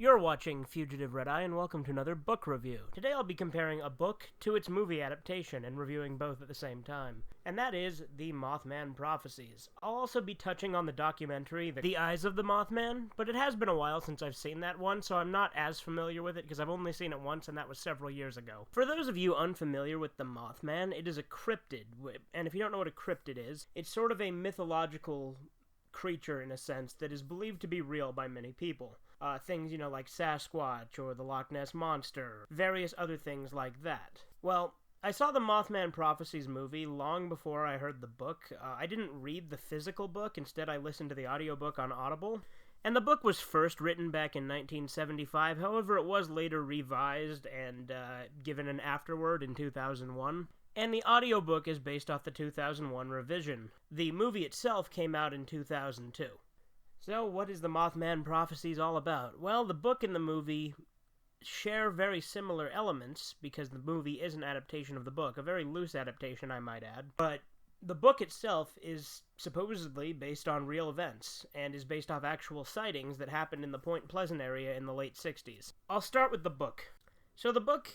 You're watching Fugitive Red Eye, and welcome to another book review. Today I'll be comparing a book to its movie adaptation and reviewing both at the same time. And that is The Mothman Prophecies. I'll also be touching on the documentary, The Eyes of the Mothman, but it has been a while since I've seen that one, so I'm not as familiar with it because I've only seen it once, and that was several years ago. For those of you unfamiliar with the Mothman, it is a cryptid, and if you don't know what a cryptid is, it's sort of a mythological creature, in a sense, that is believed to be real by many people. Things, like Sasquatch or the Loch Ness Monster, various other things like that. Well, I saw the Mothman Prophecies movie long before I heard the book. I didn't read the physical book, instead I listened to the audiobook on Audible. And the book was first written back in 1975, however it was later revised and given an afterword in 2001. And the audiobook is based off the 2001 revision. The movie itself came out in 2002. So, what is the Mothman Prophecies all about? Well, the book and the movie share very similar elements, because the movie is an adaptation of the book, a very loose adaptation, I might add. But the book itself is supposedly based on real events, and is based off actual sightings that happened in the Point Pleasant area in the late 60s. I'll start with the book. So the book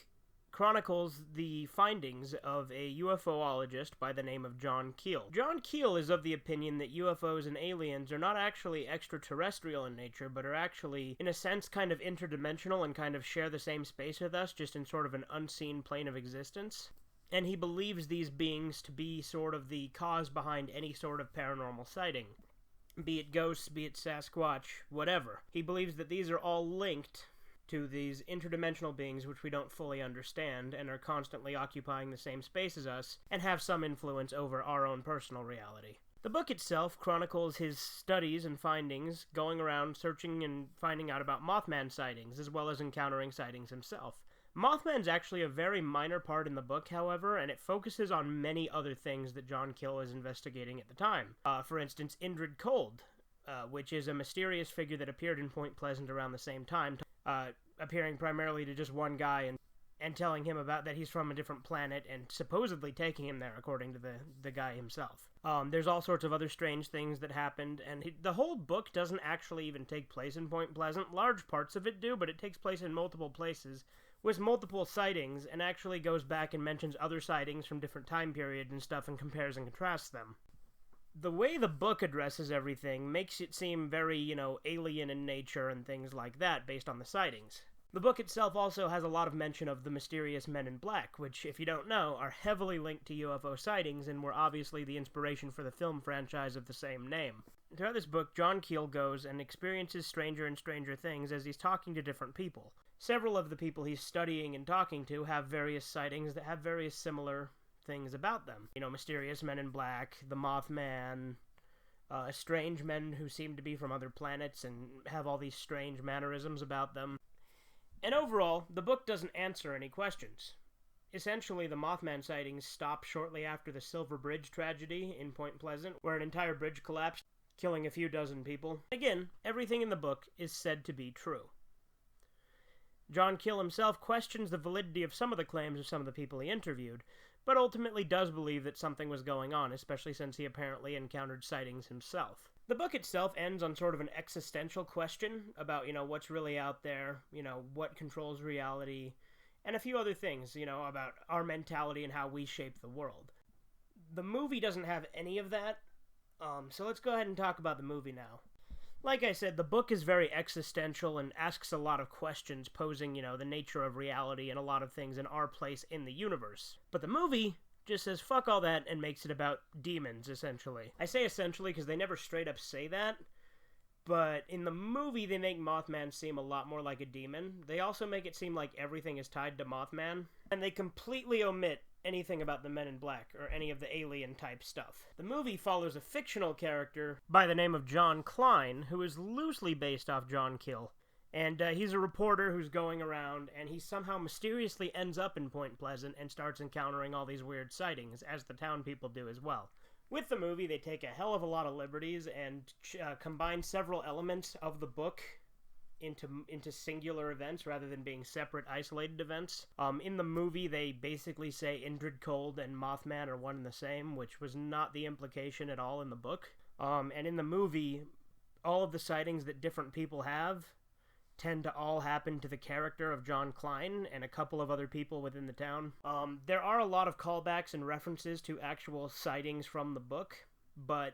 chronicles the findings of a UFOologist by the name of John Keel. John Keel is of the opinion that UFOs and aliens are not actually extraterrestrial in nature, but are actually, in a sense, kind of interdimensional and kind of share the same space with us, just in sort of an unseen plane of existence. And he believes these beings to be sort of the cause behind any sort of paranormal sighting. Be it ghosts, be it Sasquatch, whatever. He believes that these are all linked to these interdimensional beings which we don't fully understand and are constantly occupying the same space as us and have some influence over our own personal reality. The book itself chronicles his studies and findings, going around searching and finding out about Mothman sightings, as well as encountering sightings himself. Mothman's actually a very minor part in the book, however, and it focuses on many other things that John Keel was investigating at the time. For instance, Indrid Cold, which is a mysterious figure that appeared in Point Pleasant around the same time, appearing primarily to just one guy and telling him about that he's from a different planet and supposedly taking him there, according to the guy himself. There's all sorts of other strange things that happened, and the whole book doesn't actually even take place in Point Pleasant. Large parts of it do, but it takes place in multiple places with multiple sightings, and actually goes back and mentions other sightings from different time periods and stuff and compares and contrasts them. The way the book addresses everything makes it seem very, alien in nature and things like that based on the sightings. The book itself also has a lot of mention of the mysterious men in black, which, if you don't know, are heavily linked to UFO sightings and were obviously the inspiration for the film franchise of the same name. Throughout this book, John Keel goes and experiences stranger and stranger things as he's talking to different people. Several of the people he's studying and talking to have various sightings that have various similar things about them. Mysterious men in black, the Mothman, strange men who seem to be from other planets and have all these strange mannerisms about them. And overall, the book doesn't answer any questions. Essentially, the Mothman sightings stop shortly after the Silver Bridge tragedy in Point Pleasant, where an entire bridge collapsed, killing a few dozen people. Again, everything in the book is said to be true. John Keel himself questions the validity of some of the claims of some of the people he interviewed, but ultimately does believe that something was going on, especially since he apparently encountered sightings himself. The book itself ends on sort of an existential question about, what's really out there, what controls reality, and a few other things, about our mentality and how we shape the world. The movie doesn't have any of that, so let's go ahead and talk about the movie now. Like I said, the book is very existential and asks a lot of questions, posing, the nature of reality and a lot of things in our place in the universe. But the movie just says fuck all that and makes it about demons, essentially. I say essentially because they never straight up say that, but in the movie they make Mothman seem a lot more like a demon. They also make it seem like everything is tied to Mothman, and they completely omit anything about the Men in Black or any of the alien type stuff. The movie follows a fictional character by the name of John Klein, who is loosely based off John Keel. And he's a reporter who's going around, and he somehow mysteriously ends up in Point Pleasant and starts encountering all these weird sightings, as the town people do as well. With the movie, they take a hell of a lot of liberties and combine several elements of the book into singular events rather than being separate, isolated events. In the movie, they basically say Indrid Cold and Mothman are one and the same, which was not the implication at all in the book. And in the movie, all of the sightings that different people have tend to all happen to the character of John Klein and a couple of other people within the town. There are a lot of callbacks and references to actual sightings from the book, but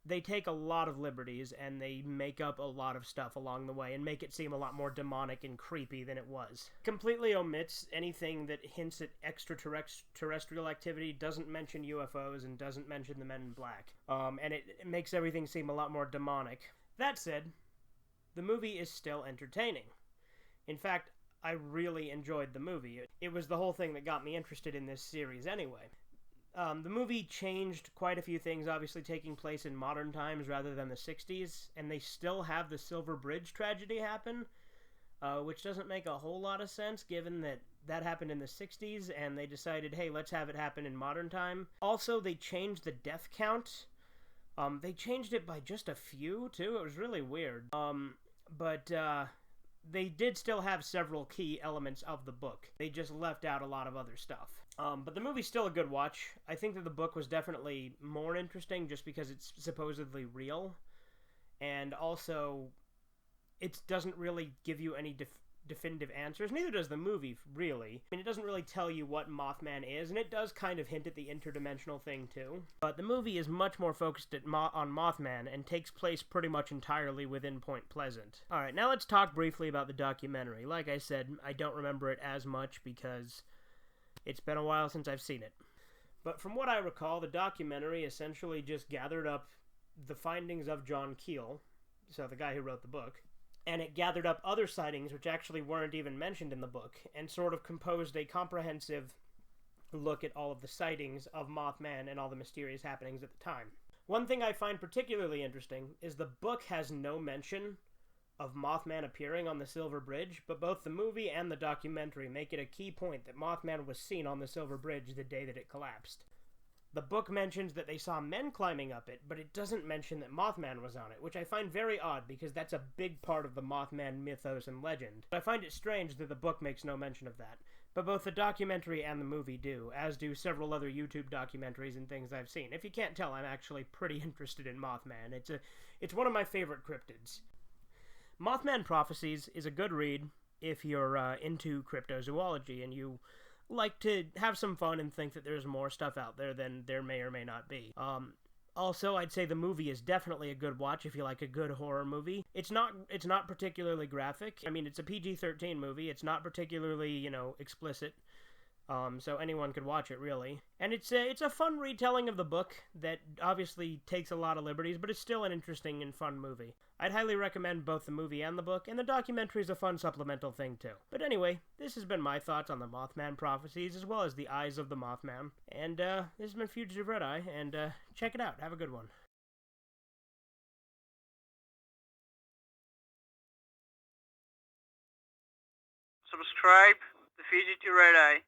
they take a lot of liberties and they make up a lot of stuff along the way and make it seem a lot more demonic and creepy than it was. Completely omits anything that hints at extraterrestrial activity, doesn't mention UFOs, and doesn't mention the Men in Black. And it makes everything seem a lot more demonic. That said, the movie is still entertaining. In fact, I really enjoyed the movie. It was the whole thing that got me interested in this series anyway. The movie changed quite a few things, obviously taking place in modern times rather than the 60s, and they still have the Silver Bridge tragedy happen, which doesn't make a whole lot of sense given that that happened in the 60s, and they decided, hey, let's have it happen in modern time. Also, they changed the death count. They changed it by just a few, too. It was really weird. But they did still have several key elements of the book. They just left out a lot of other stuff. But the movie's still a good watch. I think that the book was definitely more interesting just because it's supposedly real. And also, it doesn't really give you any definitive answers. Neither does the movie, really. I mean, it doesn't really tell you what Mothman is, and it does kind of hint at the interdimensional thing, too. But the movie is much more focused on Mothman and takes place pretty much entirely within Point Pleasant. Alright, now let's talk briefly about the documentary. Like I said, I don't remember it as much because it's been a while since I've seen it. But from what I recall, the documentary essentially just gathered up the findings of John Keel, so the guy who wrote the book, and it gathered up other sightings which actually weren't even mentioned in the book, and sort of composed a comprehensive look at all of the sightings of Mothman and all the mysterious happenings at the time. One thing I find particularly interesting is the book has no mention of Mothman appearing on the Silver Bridge, but both the movie and the documentary make it a key point that Mothman was seen on the Silver Bridge the day that it collapsed. The book mentions that they saw men climbing up it, but it doesn't mention that Mothman was on it, which I find very odd because that's a big part of the Mothman mythos and legend. But I find it strange that the book makes no mention of that. But both the documentary and the movie do, as do several other YouTube documentaries and things I've seen. If you can't tell, I'm actually pretty interested in Mothman. It's one of my favorite cryptids. Mothman Prophecies is a good read if you're into cryptozoology and you like to have some fun and think that there's more stuff out there than there may or may not be. Also, I'd say the movie is definitely a good watch if you like a good horror movie. It's not particularly graphic. I mean, it's a PG-13 movie. It's not particularly, explicit. So anyone could watch it, really. And it's a fun retelling of the book that obviously takes a lot of liberties, but it's still an interesting and fun movie. I'd highly recommend both the movie and the book, and the documentary is a fun supplemental thing, too. But anyway, this has been my thoughts on the Mothman Prophecies, as well as the Eyes of the Mothman. And, this has been Fugitive Red Eye, and, check it out. Have a good one. Subscribe to Fugitive Red Eye.